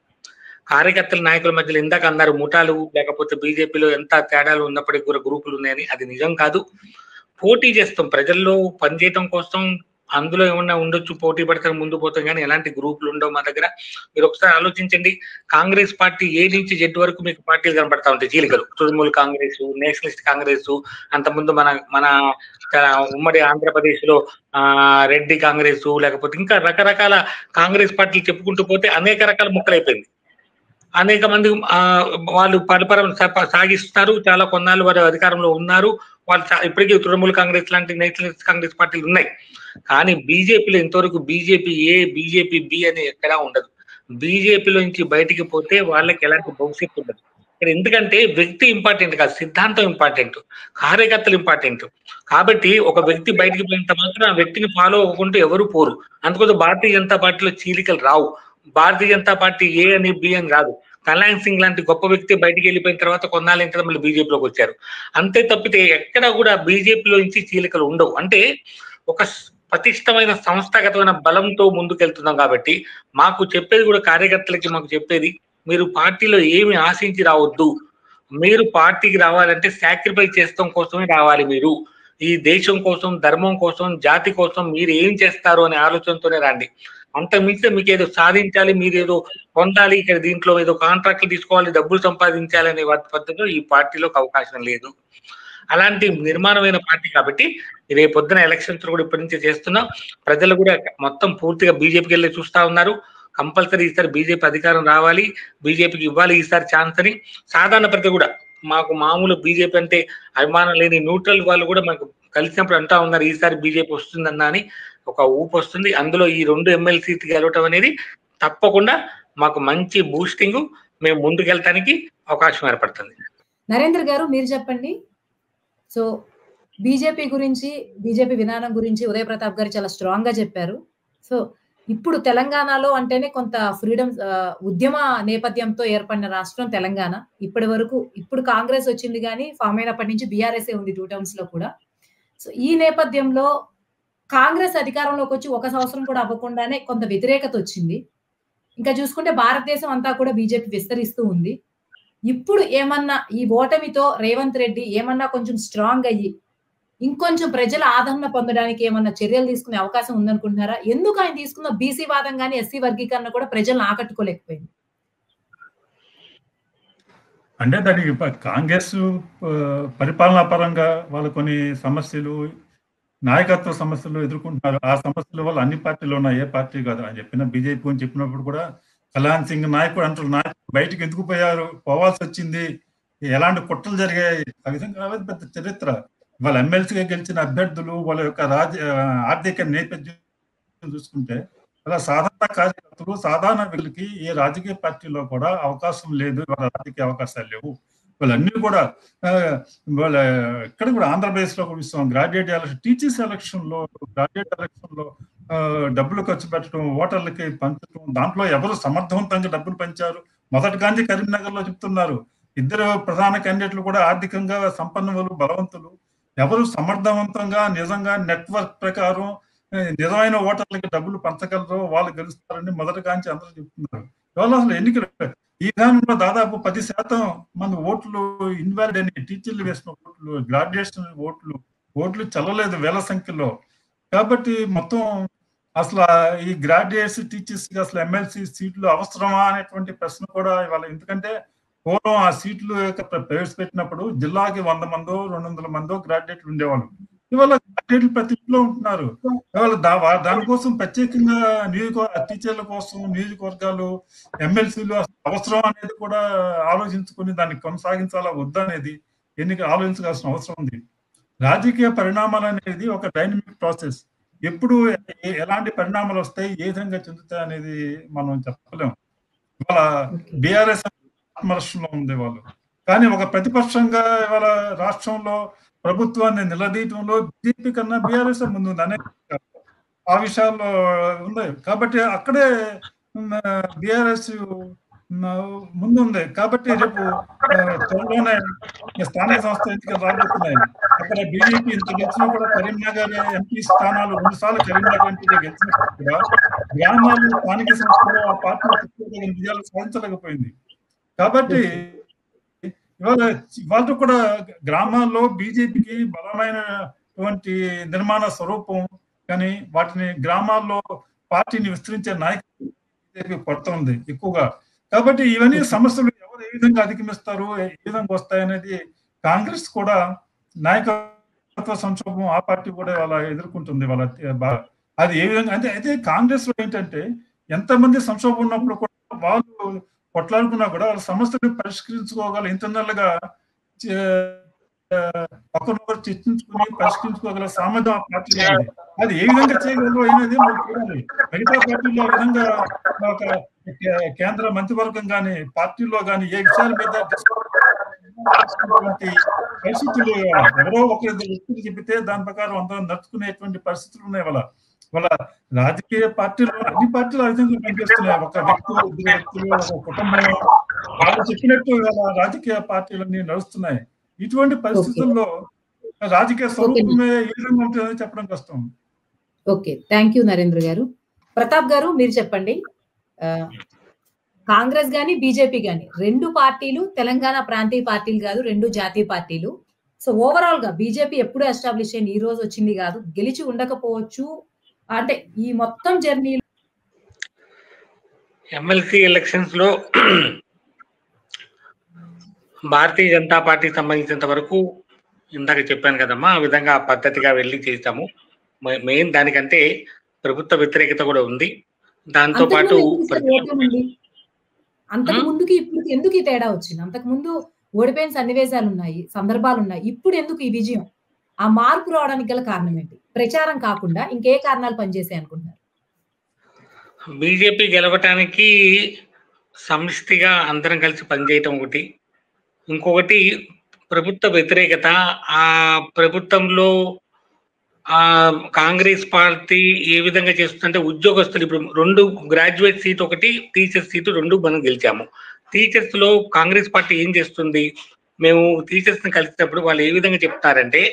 కార్యకర్తల నాయకుల మధ్యలో ఇందాక అన్నారు ముఠాలు లేకపోతే బీజేపీలో ఎంత తేడాలు ఉన్నప్పటికీ కూడా గ్రూపులు ఉన్నాయని. అది నిజం కాదు. పోటీ చేస్తాం ప్రజల్లో పనిచేయటం కోసం. అందులో ఏమన్నా ఉండొచ్చు, పోటీ పడతాం, ముందు పోతాం, కానీ ఎలాంటి గ్రూపులు ఉండవు మా దగ్గర. మీరు ఒకసారి ఆలోచించండి. కాంగ్రెస్ పార్టీ ఏ నుంచి జెడ్ వరకు మీకు పార్టీలు కనబడతా ఉంటాయి, చీలికలు. తృణమూల్ కాంగ్రెస్, నేషనలిస్ట్ కాంగ్రెస్, అంతకుముందు మన ఉమ్మడి ఆంధ్రప్రదేశ్ లో రెడ్డి కాంగ్రెస్, లేకపోతే ఇంకా రకరకాల కాంగ్రెస్ పార్టీలు చెప్పుకుంటూ పోతే అనేక రకాల ముక్కలైపోయింది. అనేక మంది వాళ్ళు పరిపాలన సాగిస్తున్నారు. చాలా కొన్నాళ్ళు వారు అధికారంలో ఉన్నారు. వాళ్ళు ఇప్పటికీ తృణమూల్ కాంగ్రెస్ లాంటి నేషనలిస్ట్ కాంగ్రెస్ పార్టీలు ఉన్నాయి. కానీ బీజేపీలో ఇంతవరకు బీజేపీ ఏ, బీజేపీ బి అని ఎక్కడా ఉండదు. బీజేపీలో నుంచి బయటికి పోతే వాళ్ళకి ఎలాంటి భవిష్యత్తు ఉండదు. ఎందుకంటే వ్యక్తి ఇంపార్టెంట్ కాదు, సిద్ధాంతం ఇంపార్టెంట్, కార్యకర్తలు ఇంపార్టెంట్. కాబట్టి ఒక వ్యక్తి బయటికి పోయినంత మాత్రం ఆ వ్యక్తిని ఫాలో అవ్వకుంటూ ఎవరు పోరు. అందుకోసం భారతీయ జనతా పార్టీలో చీలికలు రావు. భారతీయ జనతా పార్టీ ఏ అని బి అని రాదు. కళ్యాణ్ సింగ్ లాంటి గొప్ప వ్యక్తి బయటికి వెళ్ళిపోయిన తర్వాత కొన్నాళ్ళ తర్వాత మళ్ళీ బీజేపీలోకి వచ్చారు. అంతే తప్పితే ఎక్కడ కూడా బీజేపీలో నుంచి చీలికలు ఉండవు. అంటే ఒక పటిష్టమైన సంస్థాగతమైన బలంతో ముందుకెళ్తున్నాం. కాబట్టి మాకు చెప్పేది కూడా కార్యకర్తలకి మాకు చెప్పేది, మీరు పార్టీలో ఏమి ఆశించి రావద్దు. మీరు పార్టీకి రావాలంటే సాక్రిఫైస్ చేస్తాం కోసమే రావాలి. మీరు ఈ దేశం కోసం, ధర్మం కోసం, జాతి కోసం మీరు ఏం చేస్తారు అనే ఆలోచనతోనే రండి. అంత మించి మీకు ఏదో సాధించాలి, మీరు ఏదో పొందాలి, ఇక్కడ దీంట్లో ఏదో కాంట్రాక్ట్లు తీసుకోవాలి, డబ్బులు సంపాదించాలి అనే పద్ధతిలో ఈ పార్టీలోకి అవకాశం లేదు. అలాంటి నిర్మాణమైన పార్టీ కాబట్టి రేపొద్దున ఎలక్షన్స్ కూడా ఇప్పటి నుంచే చేస్తున్నాం. ప్రజలు కూడా మొత్తం పూర్తిగా బీజేపీకి వెళ్ళి చూస్తా ఉన్నారు. కంపల్సరీ ఈసారి బీజేపీ అధికారం రావాలి, బీజేపీకి ఇవ్వాలి ఈసారి ఛాన్స్ అని సాధారణ ప్రజలు కూడా, మాకు మామూలు బీజేపీ అంటే అభిమానం లేని న్యూట్రల్ వాళ్ళు కూడా మాకు కలిసినప్పుడు అంటా ఉన్నారు ఈసారి బీజేపీ వస్తుందన్నా అని. ఒక ఊపు వస్తుంది. అందులో ఈ 2 ఎమ్మెల్సీ గెలవటం అనేది తప్పకుండా మాకు మంచి బూస్టింగ్, మేము ముందుకెళ్ళటానికి అవకాశం ఏర్పడుతుంది. నరేంద్ర గారు మీరు చెప్పండి. సో బీజేపీ గురించి, బీజేపీ విధానం గురించి ఉదయ్ ప్రతాప్ గారు చాలా స్ట్రాంగ్ గా చెప్పారు. సో ఇప్పుడు తెలంగాణలో అంటేనే కొంత ఫ్రీడమ్ ఉద్యమ నేపథ్యంతో ఏర్పడిన రాష్ట్రం తెలంగాణ. ఇప్పుడు కాంగ్రెస్ వచ్చింది గానీ ఫామ్ అయినప్పటి నుంచి బీఆర్ఎస్ఏ ఉంది 2 టర్మ్స్ లో కూడా. సో ఈ నేపథ్యంలో కాంగ్రెస్ అధికారంలోకి వచ్చి 1 సంవత్సరం కూడా అవ్వకుండానే కొంత వ్యతిరేకత వచ్చింది. ఇంకా చూసుకుంటే భారతదేశం అంతా కూడా బీజేపీ విస్తరిస్తూ ఉంది. ఇప్పుడు ఏమన్నా ఈ ఓటమితో రేవంత్ రెడ్డి ఏమన్నా కొంచెం స్ట్రాంగ్ అయ్యి ఇంకొంచెం ప్రజల ఆదరణ పొందడానికి ఏమన్నా చర్యలు తీసుకునే అవకాశం ఉందనుకుంటున్నారా? ఎందుకు ఆయన తీసుకున్న బీసీ వాదం గాని, ఎస్సీ వర్గీకరణ కూడా ప్రజలను ఆకట్టుకోలేకపోయింది? అంటే దానికి కాంగ్రెస్ పరిపాలనా పరంగా వాళ్ళు కొన్ని సమస్యలు, నాయకత్వ సమస్యలు ఎదుర్కొంటున్నారు. ఆ సమస్యల వల్ల అన్ని పార్టీలు ఉన్నాయి, ఏ పార్టీ కాదు. అని చెప్పిన బీజేపీ అని చెప్పినప్పుడు కూడా కళ్యాణ్ సింగ్ నాయకుడు అంటారు, నాయకుడు బయటకు ఎందుకు పోవాల్సి వచ్చింది, ఎలాంటి కుట్రలు జరిగాయి, ఆ విధంగా పెద్ద చరిత్ర. వాళ్ళ ఎమ్మెల్సీగా గెలిచిన అభ్యర్థులు వాళ్ళ యొక్క ఆర్థిక నేపథ్యం చూసుకుంటే అలా సాధారణ కార్యకర్తలు, సాధారణ వ్యక్తులకి ఏ రాజకీయ పార్టీలో కూడా అవకాశం లేదు, వాళ్ళ రాజకీయ అవకాశాలు లేవు. వాళ్ళన్నీ కూడా వాళ్ళ ఇక్కడ కూడా ఆంధ్రప్రదేశ్ లో కూడా ఇస్తాం. గ్రాడ్యుయేట్ ఎలక్షన్, టీచర్స్ ఎలక్షన్ లో డబ్బులు ఖర్చు పెట్టడం, ఓటర్లకి పంచడం, దాంట్లో ఎవరు సమర్థవంతంగా డబ్బులు పంచారు మొదటి గాంధీ కరీంనగర్ లో చెప్తున్నారు. ఇద్దరు ప్రధాన క్యాండిడేట్లు కూడా ఆర్థికంగా సంపన్నులు, బలవంతులు. ఎవరు సమర్థవంతంగా నిజంగా నెట్వర్క్ ప్రకారం నిజమైన ఓటర్లకి డబ్బులు పంచగలరో వాళ్ళు గెలుస్తారని మొదటి గాంచి అందరూ చెప్తున్నారు. ఇవాళ అసలు ఎన్నికలు ఈ విధానంలో దాదాపు 10% మంది ఓట్లు ఇన్వాలిడ్ అని, టీచర్లు వేసిన ఓట్లు, గ్రాడ్యుయేషన్ ఓట్లు చల్లలేదు వేల సంఖ్యలో. కాబట్టి మొత్తం అసలు ఈ గ్రాడ్యుయేట్స్, టీచర్స్ కి అసలు ఎమ్మెల్సీ సీట్లు అవసరమా అనేటువంటి ప్రశ్న కూడా ఇవాళ. ఎందుకంటే పూర్వం ఆ సీట్లు ప్రవేశపెట్టినప్పుడు జిల్లాకి 100 మందో 200 మందో గ్రాడ్యుయేట్లు ఉండేవాళ్ళు. ఇవాళ గ్రాడ్యుయేట్లు ప్రతి ఇంట్లో ఉంటున్నారు. ఇవాళ దానికోసం ప్రత్యేకంగా టీచర్ల కోసం నియోజకవర్గాలు, ఎమ్మెల్సీలు అవసరం అనేది కూడా ఆలోచించుకుని దాన్ని కొనసాగించాలా వద్దా అనేది ఆలోచించాల్సిన అవసరం ఉంది. రాజకీయ పరిణామాలు అనేది ఒక డైనమిక్ ప్రాసెస్. ఎప్పుడు ఎలాంటి పరిణామాలు వస్తాయి, ఏ విధంగా చెందుతాయి అనేది మనం చెప్పలేము. ఇవాళ బీఆర్ఎస్ ఆత్మరక్షణలో ఉంది వాళ్ళు, కానీ ఒక ప్రతిపక్షంగా ఇవాళ రాష్ట్రంలో ప్రభుత్వాన్ని నిలదీయటంలో బీజేపీ కన్నా బీఆర్ఎస్ ముందు అనేక ఆ విషయాల్లో ఉన్నాయి. కాబట్టి అక్కడే బీఆర్ఎస్ ముందుంది. కాబట్టి రేపు త్వరలోనే స్థానిక సంస్థ ఎన్నికలు రాబోతున్నాయి. అక్కడ బీజేపీ ఇంత గెలిచినా కూడా కరీంనగర్ ఎంపీ స్థానాలు 2 సార్లు కరీంనగర్ ఎంపీగా గెలిచినప్పుడు కూడా గ్రామాలు, స్థానిక సంస్థలో ఆ పార్టీ విజయాలు సాధించలేకపోయింది. కాబట్టి ఇవాళ కూడా గ్రామాల్లో బీజేపీకి బలమైనటువంటి నిర్మాణ స్వరూపం, కానీ వాటిని గ్రామాల్లో పార్టీని విస్తరించే నాయకులు బీజేపీ కొరత ఉంది ఎక్కువగా. కాబట్టి ఇవన్నీ సమస్యలు ఎవరు ఏ విధంగా అధిగమిస్తారు, ఏ విధంగా వస్తాయనేది కాంగ్రెస్ కూడా నాయకత్వ సంక్షోభం ఆ పార్టీ కూడా వాళ్ళ ఎదుర్కొంటుంది. అది ఏ విధంగా అంటే అయితే కాంగ్రెస్ లో ఏంటంటే ఎంతమంది సంక్షోభం ఉన్నప్పుడు కూడా వాళ్ళు కొట్లాడుకున్నా కూడా వాళ్ళ సమస్యలు పరిష్కరించుకోగల ఇంటర్నల్ గా ఒకరినొకరు చర్చించుకుని పరిష్కరించుకోగల సామర్థ్యం ఆ పార్టీలో ఉంది. అది ఏ విధంగా చేయగలరు అనేది మనం చూడాలి. మిగతా పార్టీలో ఆ విధంగా ఒక కేంద్ర మంత్రివర్గం కానీ పార్టీలో కానీ ఏ విషయాల మీద పరిస్థితులు ఎవరో ఒకరి వ్యక్తులు చెబితే దాని ప్రకారం అందరం నడుచుకునేటువంటి పరిస్థితులు ఉన్నాయి. వాళ్ళ రాజకీయ పార్టీలు, అన్ని పార్టీలు ఆ విధంగా పనిచేస్తున్నాయి. ఒక వ్యక్తులు, 2 వ్యక్తులు, ఒక కుటుంబం వాళ్ళు చెప్పినట్టు రాజకీయ పార్టీలన్నీ నడుస్తున్నాయి. ఇటువంటి పరిస్థితుల్లో రాజకీయ స్వరూపమే ఏ విధంగా ఉంటుందని చెప్పడం కష్టం. ఓకే, థ్యాంక్ యూ నరేంద్ర గారు. ప్రతాప్ గారు మీరు చెప్పండి. కాంగ్రెస్ గాని బీజేపీ గాని 2 పార్టీలు తెలంగాణ ప్రాంతీయ పార్టీలు కాదు, 2 జాతీయ పార్టీలు. సో ఓవరాల్ గా బీజేపీ ఎప్పుడు ఎస్టాబ్లిష్ అయింది, ఈ రోజు వచ్చింది కాదు, గెలిచి ఉండకపోవచ్చు. అంటే ఈ మొత్తం జర్నీ ఎమ్మెల్సీ ఎలక్షన్స్ లో భారతీయ జనతా పార్టీకి సంబంధించినంత వరకు ఇందాక చెప్పాను కదమ్మా, ఆ విధంగా పద్ధతిగా వెళ్ళి చేస్తాము. మెయిన్ దానికంటే ప్రభుత్వ వ్యతిరేకత కూడా ఉంది. దాంతో పాటు అంతకు ముందుకి ఇప్పుడు ఎందుకు ఈ తేడా వచ్చింది? అంతకు ముందు ఓడిపోయిన సన్నివేశాలు ఉన్నాయి, సందర్భాలు ఉన్నాయి. ఇప్పుడు ఎందుకు ఈ విజయం? ఆ మార్పు రావడానికి గల కారణం ఏంటి? ప్రచారం కాకుండా ఇంకే కారణాలు పనిచేసాయి అనుకుంటున్నారు? బీజేపీ గెలవటానికి సమిష్టిగా అందరం కలిసి పనిచేయటం ఒకటి, ఇంకొకటి ప్రభుత్వ వ్యతిరేకత, ఆ ప్రభుత్వంలో కాంగ్రెస్ పార్టీ ఏ విధంగా చేస్తుందంటే, ఉద్యోగస్తులు ఇప్పుడు 2 గ్రాడ్యుయేట్ సీట్, ఒకటి టీచర్స్ సీటు 2 మనం గెలిచాము. టీచర్స్ లో కాంగ్రెస్ పార్టీ ఏం చేస్తుంది, మేము టీచర్స్ ని కలిసినప్పుడు వాళ్ళు ఏ విధంగా చెప్తారంటే,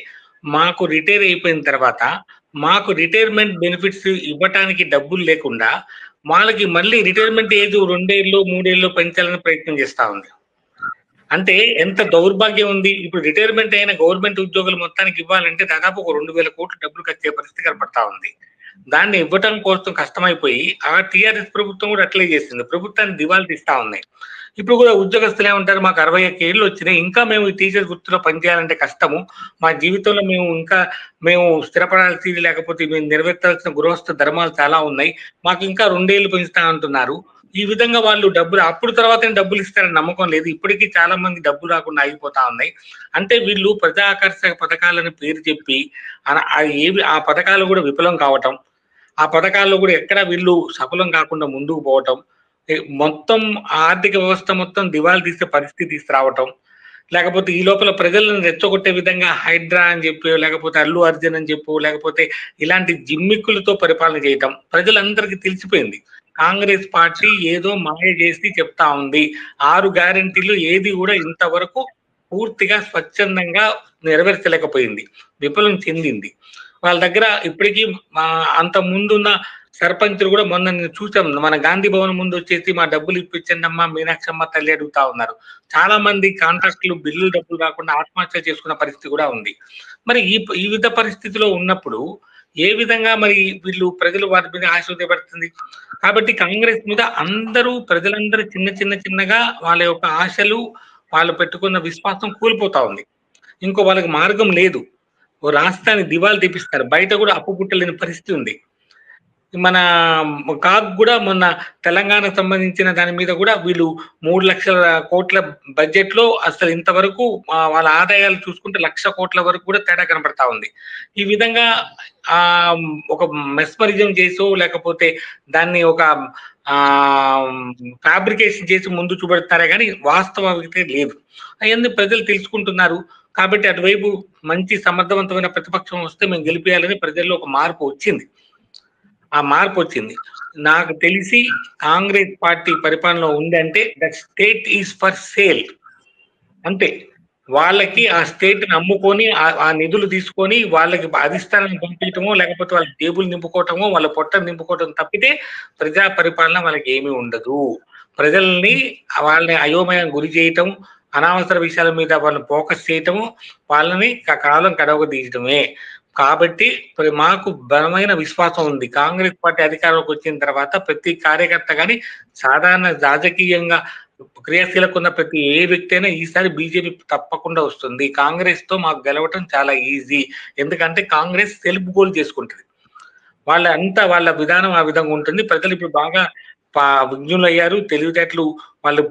మాకు రిటైర్ అయిపోయిన తర్వాత మాకు రిటైర్మెంట్ బెనిఫిట్స్ ఇవ్వటానికి డబ్బులు లేకుండా వాళ్ళకి మళ్ళీ రిటైర్మెంట్ ఏజ్ 2 ఏళ్ళు 3 ఏళ్ళు పెంచాలని ప్రయత్నం చేస్తా ఉంది. అంటే ఎంత దౌర్భాగ్యం ఉంది. ఇప్పుడు రిటైర్మెంట్ అయిన గవర్నమెంట్ ఉద్యోగులు మొత్తానికి ఇవ్వాలంటే దాదాపు ఒక 2,000 కోట్ల డబ్బులు ఖర్చే పరిస్థితి కనపడతా ఉంది. దాన్ని ఇవ్వటం కోసం కష్టమైపోయి ఆ టీఆర్ఎస్ ప్రభుత్వం కూడా అట్లే చేసింది. ప్రభుత్వాన్ని దివాళా తీస్తా ఉన్నాయి. ఇప్పుడు కూడా ఉద్యోగస్తులు ఏమంటారు, మాకు 61 ఏళ్ళు వచ్చినాయి, ఇంకా మేము ఈ టీచర్ వృత్తిలో పనిచేయాలంటే కష్టము, మా జీవితంలో మేము స్థిరపడాల్సి, లేకపోతే మేము నెరవేర్చాల్సిన గృహస్థ ధర్మాలు చాలా ఉన్నాయి, మాకు ఇంకా 2 ఏళ్ళు పెంచుతా అంటున్నారు. ఈ విధంగా వాళ్ళు డబ్బులు అప్పుడు తర్వాత డబ్బులు ఇస్తారని నమ్మకం లేదు. ఇప్పటికీ చాలా మంది డబ్బు రాకుండా ఆగిపోతా ఉన్నాయి. అంటే వీళ్ళు ప్రజా ఆకర్షక పథకాలని పేరు చెప్పి ఆ పథకాలు కూడా విఫలం కావటం, ఆ పథకాల్లో కూడా ఎక్కడ వీళ్ళు సఫలం కాకుండా ముందుకు పోవటం, మొత్తం ఆర్థిక వ్యవస్థ మొత్తం దివాళా తీసే పరిస్థితి తీసుకురావటం, లేకపోతే ఈ లోపల ప్రజలను రెచ్చగొట్టే విధంగా హైడ్రా అని చెప్పి, లేకపోతే అల్లు అర్జున్ అని చెప్పు, లేకపోతే ఇలాంటి జిమ్మిక్కులతో పరిపాలన చేయటం ప్రజలందరికీ తెలిసిపోయింది. కాంగ్రెస్ పార్టీ ఏదో మాయ చేసి చెప్తా ఉంది. 6 గ్యారెంటీలు ఏది కూడా ఇంతవరకు పూర్తిగా స్వచ్ఛందంగా నెరవేర్చలేకపోయింది, విఫలం చెందింది. వాళ్ళ దగ్గర ఇప్పటికీ అంత ముందున్న సర్పంచులు కూడా మొన్న చూసాం, మన గాంధీ భవన్ ముందు వచ్చేసి మా డబ్బులు ఇప్పించండి అమ్మా మీనాక్షమ్మ తల్లి అడుగుతా ఉన్నారు. చాలా మంది కాంట్రాక్టులు బిల్లులు డబ్బులు రాకుండా ఆత్మహత్య చేసుకున్న పరిస్థితి కూడా ఉంది. మరి ఈ విధ పరిస్థితిలో ఉన్నప్పుడు ఏ విధంగా మరి వీళ్ళు ప్రజలు వారి మీద ఆశీర్వదపడుతుంది. కాబట్టి కాంగ్రెస్ మీద ప్రజలందరూ చిన్నగా వాళ్ళ యొక్క ఆశలు, వాళ్ళు పెట్టుకున్న విశ్వాసం కూలిపోతా ఉంది. ఇంకో వాళ్ళకి మార్గం లేదు. ఓ రాష్ట్రాన్ని దివాళా తీపిస్తారు, బయట కూడా అప్పు పుట్టలేని పరిస్థితి ఉంది. మన కాగ్ కూడా మొన్న తెలంగాణకు సంబంధించిన దాని మీద కూడా వీళ్ళు 3 లక్షల కోట్ల బడ్జెట్ లో అసలు ఇంతవరకు వాళ్ళ ఆదాయాలు చూసుకుంటే 1,00,000 కోట్ల వరకు కూడా తేడా కనపడతా ఉంది. ఈ విధంగా ఒక మెస్మరిజం చేసో, లేకపోతే దాన్ని ఒక ఫ్యాబ్రికేషన్ చేసి ముందు చూపెడతారే కానీ వాస్తవానికి లేదు. అవన్నీ ప్రజలు తెలుసుకుంటున్నారు. కాబట్టి అటువైపు మంచి సమర్థవంతమైన ప్రతిపక్షం వస్తే మేము గెలిపేయాలని ప్రజల్లో ఒక మార్పు వచ్చింది. ఆ మార్పు వచ్చింది. నాకు తెలిసి కాంగ్రెస్ పార్టీ పరిపాలన ఉందంటే that state is for sale. అంటే వాళ్ళకి ఆ స్టేట్ ని అమ్ముకొని ఆ నిధులు తీసుకొని వాళ్ళకి అధిష్టానాన్ని పంపించటమో, లేకపోతే వాళ్ళ టేబుల్ నింపుకోవటమో, వాళ్ళ పొట్టను నింపుకోవటం తప్పితే ప్రజా పరిపాలన వాళ్ళకి ఏమీ ఉండదు. వాళ్ళని అయోమయం గురి చేయటం, అనవసర విషయాల మీద వాళ్ళని ఫోకస్ చేయటము, వాళ్ళని కాలం కడవదీయటమే. కాబట్టి మాకు బలమైన విశ్వాసం ఉంది. కాంగ్రెస్ పార్టీ అధికారంలోకి వచ్చిన తర్వాత ప్రతి కార్యకర్త కానీ, సాధారణ రాజకీయంగా క్రియాశీలకు ఉన్న ప్రతి ఏ వ్యక్తి అయినా ఈసారి బీజేపీ తప్పకుండా వస్తుంది. కాంగ్రెస్ తో మాకు గెలవటం చాలా ఈజీ. ఎందుకంటే కాంగ్రెస్ సెల్ఫ్ గోల్ చేసుకుంటుంది. వాళ్ళ విధానం ఆ విధంగా ఉంటుంది. ప్రజలు ఇప్పుడు బాగా విజ్ఞులు అయ్యారు, తెలివితేటలు వాళ్ళు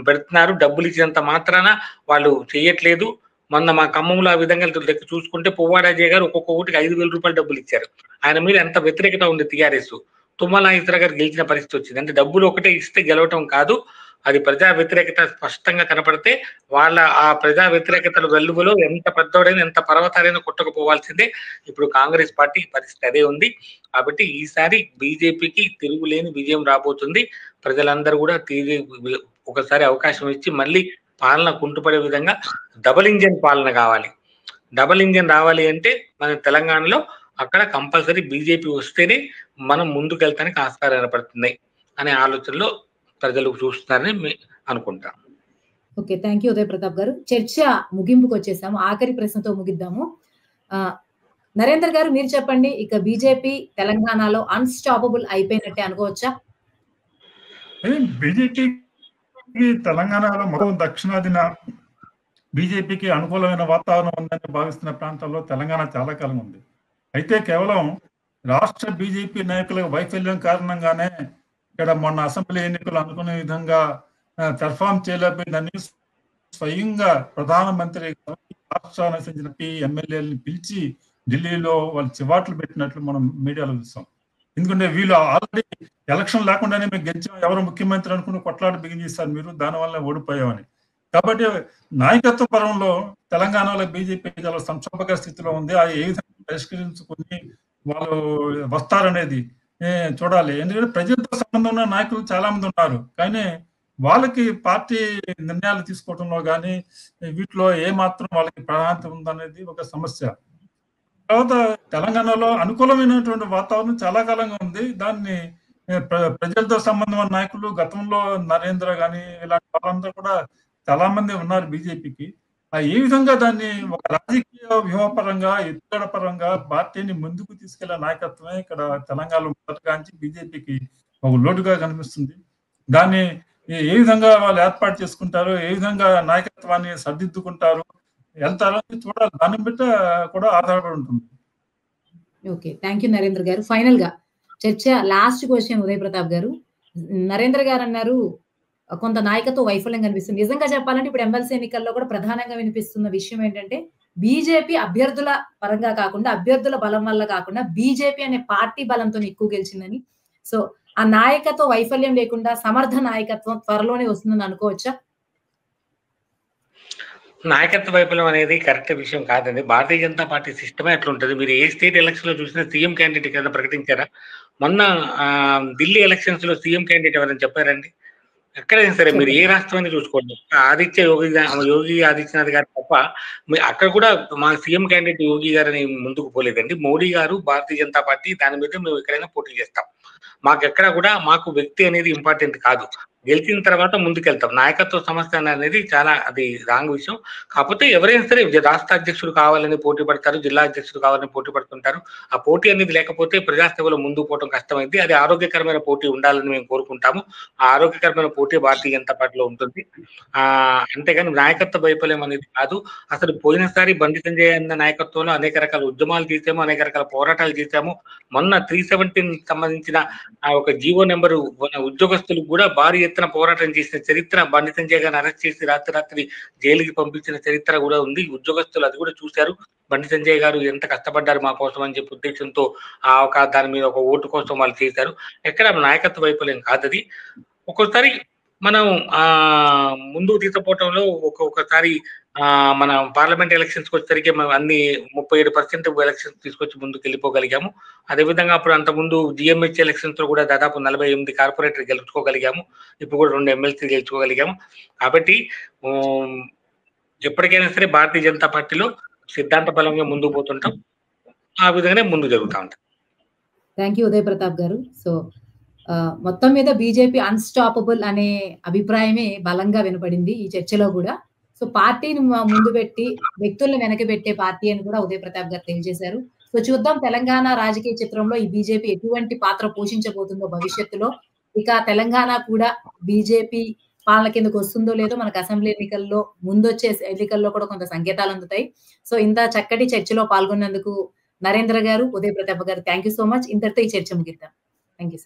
పెడుతున్నారు. డబ్బులు ఇచ్చినంత మాత్రాన వాళ్ళు చెయ్యట్లేదు. మొన్న మా ఖమ్మంలో ఆ విధంగా లెక్క చూసుకుంటే పువ్వారాజయ్య గారు ఒక్కొక్క ఓటుకి 5,000 రూపాయలు డబ్బులు ఇచ్చారు. ఆయన మీద ఎంత వ్యతిరేకత ఉంది టీఆర్ఎస్. తుమ్మల నాగేశ్వర గారు గెలిచిన పరిస్థితి వచ్చింది. అంటే డబ్బులు ఒకటే ఇస్తే గెలవటం కాదు, అది ప్రజా వ్యతిరేకత స్పష్టంగా కనపడితే ఆ ప్రజా వ్యతిరేకతల వెలుగులో ఎంత పెద్దోడైనా ఎంత పర్వతాలైనా కొట్టకపోవాల్సిందే. ఇప్పుడు కాంగ్రెస్ పార్టీ పరిస్థితి అదే ఉంది. కాబట్టి ఈసారి బీజేపీకి తిరుగులేని విజయం రాబోతుంది. ప్రజలందరూ కూడా ఒకసారి అవకాశం ఇచ్చి మళ్ళీ పాలన కుంటుపడే విధంగా డబుల్ ఇంజన్ పాలన కావాలి. డబుల్ ఇంజన్ రావాలి అంటే మన తెలంగాణలో అక్కడ కంపల్సరీ బీజేపీ వస్తేనే మనం ముందుకెళ్తానికి ఆస్కారం ఏర్పడుతుంది అనే ఆలోచనలో ప్రజలు చూస్తున్నారని అనుకుంటా. Okay, thank you Uday Pratap గారు. చర్చ ముగింపుకు వచ్చేసాము. ఆఖరి ప్రశ్నతో ముగిద్దాము. నరేందర్ గారు మీరు చెప్పండి, ఇక బీజేపీ తెలంగాణలో అన్స్టాపబుల్ అయిపోయినట్టే అనుకోవచ్చా? బీజేపీ తెలంగాణలో మొత్తం దక్షిణాదిన బీజేపీకి అనుకూలమైన వాతావరణం ఉందని భావిస్తున్న ప్రాంతాల్లో తెలంగాణ చాలా కాలం ఉంది. అయితే కేవలం రాష్ట్ర బీజేపీ నాయకుల వైఫల్యం కారణంగానే ఇక్కడ మొన్న అసెంబ్లీ ఎన్నికలు అనుకునే విధంగా పెర్ఫామ్ చేయలేకపోయిందని స్వయంగా ప్రధానమంత్రి రాష్ట్రానికి చెందిన ఎమ్మెల్యేలని పిలిచి ఢిల్లీలో వాళ్ళు చివాట్లు పెట్టినట్లు మనం మీడియాలో చూస్తాం. ఎందుకంటే వీళ్ళు ఆల్రెడీ ఎలక్షన్ లేకుండానే మేము గెలిచాం, ఎవరు ముఖ్యమంత్రి అనుకుని కొట్లాట బిగిన్ చేస్తారు, మీరు దానివల్ల ఓడిపోయామని. కాబట్టి నాయకత్వ పరంలో తెలంగాణలో బీజేపీ చాలా సంక్షోభక స్థితిలో ఉంది. ఆ ఏ విధంగా పరిష్కరించుకుని వాళ్ళు వస్తారనేది చూడాలి. ఎందుకంటే ప్రజలతో సంబంధం ఉన్న నాయకులు చాలా మంది ఉన్నారు. కానీ వాళ్ళకి పార్టీ నిర్ణయాలు తీసుకోవడంలో కానీ వీటిలో ఏమాత్రం వాళ్ళకి ప్రాధాన్యత ఉందనేది ఒక సమస్య. తర్వాత తెలంగాణలో అనుకూలమైనటువంటి వాతావరణం చాలా కాలంగా ఉంది. దాన్ని ప్రజలతో సంబంధం ఉన్న నాయకులు గతంలో నరేంద్ర కానీ ఇలాంటి వాళ్ళందరూ కూడా చాలా మంది ఉన్నారు బీజేపీకి. ఏ విధంగా దాన్ని ఒక రాజకీయ వ్యూహపరంగా ఎత్తుగడ పరంగా పార్టీని ముందుకు తీసుకెళ్లే నాయకత్వమే ఇక్కడ తెలంగాణలో మొదటగా బీజేపీకి ఒక లోటుగా కనిపిస్తుంది. దాన్ని ఏ విధంగా వాళ్ళు ఏర్పాటు చేసుకుంటారు, ఏ విధంగా నాయకత్వాన్ని సర్దిద్దుకుంటారు, వెళ్తారో చూడాలి. దాన్ని బట్టి కూడా ఆధారపడి ఉంటుంది. ఓకే, థ్యాంక్ యూ నరేంద్ర గారు. ఫైనల్ గా చర్చ లాస్ట్ క్వశ్చన్ ఉదయ్ ప్రతాప్ గారు. నరేంద్ర గారు అన్నారు కొంత నాయకత్వ వైఫల్యం కనిపిస్తుంది. నిజంగా చెప్పాలంటే ఇప్పుడు ఎమ్మెల్సీ ఎన్నికల్లో కూడా ప్రధానంగా వినిపిస్తున్న విషయం ఏంటంటే బీజేపీ అభ్యర్థుల పరంగా కాకుండా, అభ్యర్థుల బలం వల్ల కాకుండా బీజేపీ అనే పార్టీ బలంతో ఎక్కువ గెలిచిందని. సో ఆ నాయకత్వ వైఫల్యం లేకుండా సమర్థ నాయకత్వం త్వరలోనే వస్తుందని అనుకోవచ్చా? నాయకత్వ వైఫల్యం అనేది కరెక్ట్ విషయం కాదండి. భారతీయ జనతా పార్టీ సిస్టమే అట్లా ఉంటుంది. మీరు ఏ స్టేట్ ఎలక్షన్ లో చూసినా సీఎం క్యాండిడేట్ కదా ప్రకటించారా? మొన్న ఢిల్లీ ఎలక్షన్స్ లో సీఎం క్యాండిడేట్ ఎవరైనా చెప్పారండి? ఎక్కడైనా సరే మీరు ఏ రాష్ట్రాన్ని చూసుకోండి, యోగి ఆదిత్యనాథ్ గారు తప్ప అక్కడ కూడా మా సీఎం క్యాండిడేట్ యోగి గారిని ముందుకు పోలేదండి. మోడీ గారు, భారతీయ జనతా పార్టీ, దాని మీద మేము ఎక్కడైనా పోటీ చేస్తాం. మాకెక్కడ కూడా మాకు వ్యక్తి అనేది ఇంపార్టెంట్ కాదు, గెలిచిన తర్వాత ముందుకెళ్తాం. నాయకత్వ సమస్య అనేది చాలా అది రాంగ్ విషయం. కాకపోతే ఎవరైనా సరే రాష్ట్ర అధ్యక్షుడు కావాలని పోటీ పడతారు, జిల్లా అధ్యక్షుడు కావాలని పోటీ పడుతుంటారు. ఆ పోటీ అనేది లేకపోతే ప్రజాసేవలో ముందుకు పోవడం కష్టమైంది. అది ఆరోగ్యకరమైన పోటీ ఉండాలని మేము కోరుకుంటాము. ఆ ఆరోగ్యకరమైన పోటీ భారతీయ జనతా పార్టీలో ఉంటుంది. అంతేగాని నాయకత్వ వైఫల్యం అనేది కాదు. అసలు పోయినసారి బండి సంజయ్ అన్న నాయకత్వంలో అనేక రకాల ఉద్యమాలు చేసాము, అనేక రకాల పోరాటాలు చేశాము. మొన్న 317 సంబంధించిన ఒక జీవో నెంబరు ఉద్యోగస్తులు కూడా భారీ ఎత్తున పోరాటం చేసిన చరిత్ర, బండి సంజయ్ గారిని అరెస్ట్ చేసి రాత్రి జైలుకి పంపించిన చరిత్ర కూడా ఉంది. ఉద్యోగస్తులు అది కూడా చూశారు. బండి సంజయ్ గారు ఎంత కష్టపడ్డారు మా కోసం అని చెప్పి ఉద్దేశంతో దాని మీద ఒక ఓటు కోసం వాళ్ళు చేశారు. ఎక్కడ నాయకత్వ వైఫల్యం కాదది. ఒక్కోసారి మనం ముందుకు తీసుకుపోవటంలో ఒక్కొక్కసారి మన పార్లమెంట్ ఎలక్షన్స్కి వచ్చేసరికి మనం అన్ని 37% ఎలక్షన్స్ తీసుకొచ్చి ముందుకు వెళ్ళిపోగలిగాము. అదేవిధంగా అప్పుడు అంతకుముందు జిఎంహెచ్ ఎలక్షన్స్ లో కూడా దాదాపు 48 కార్పొరేటర్ గెలుచుకోగలిగాము. ఇప్పుడు కూడా 2 ఎమ్మెల్సీ గెలుచుకోగలిగాము. కాబట్టి ఎప్పటికైనా సరే భారతీయ జనతా పార్టీలో సిద్ధాంత బలంగా ముందుకు పోతుంటాం. ఆ విధంగానే ముందు జరుగుతూ ఉంటాం. థ్యాంక్ యూ ఉదయ్ ప్రతాప్ గారు. సో మొత్తం మీద బీజేపీ అన్స్టాపబుల్ అనే అభిప్రాయమే బలంగా వినపడింది ఈ చర్చలో కూడా. సో పార్టీని ముందు పెట్టి వ్యక్తులను వెనకబెట్టే పార్టీ అని కూడా ఉదయ్ ప్రతాప్ గారు తెలియజేశారు. సో చూద్దాం తెలంగాణ రాజకీయ చిత్రంలో ఈ బీజేపీ ఎటువంటి పాత్ర పోషించబోతుందో భవిష్యత్తులో. ఇక తెలంగాణ కూడా బీజేపీ పాలన కిందకు వస్తుందో లేదో మనకు అసెంబ్లీ ఎన్నికల్లో ముందొచ్చే ఎన్నికల్లో కూడా కొంత సంకేతాలు అందుతాయి. సో ఇంత చక్కటి చర్చలో పాల్గొన్నందుకు నరేంద్ర గారు, ఉదయ్ ప్రతాప్ గారు థ్యాంక్ యూ సో మచ్. ఇంతటితో ఈ చర్చ ముగిద్దాం. Thank you.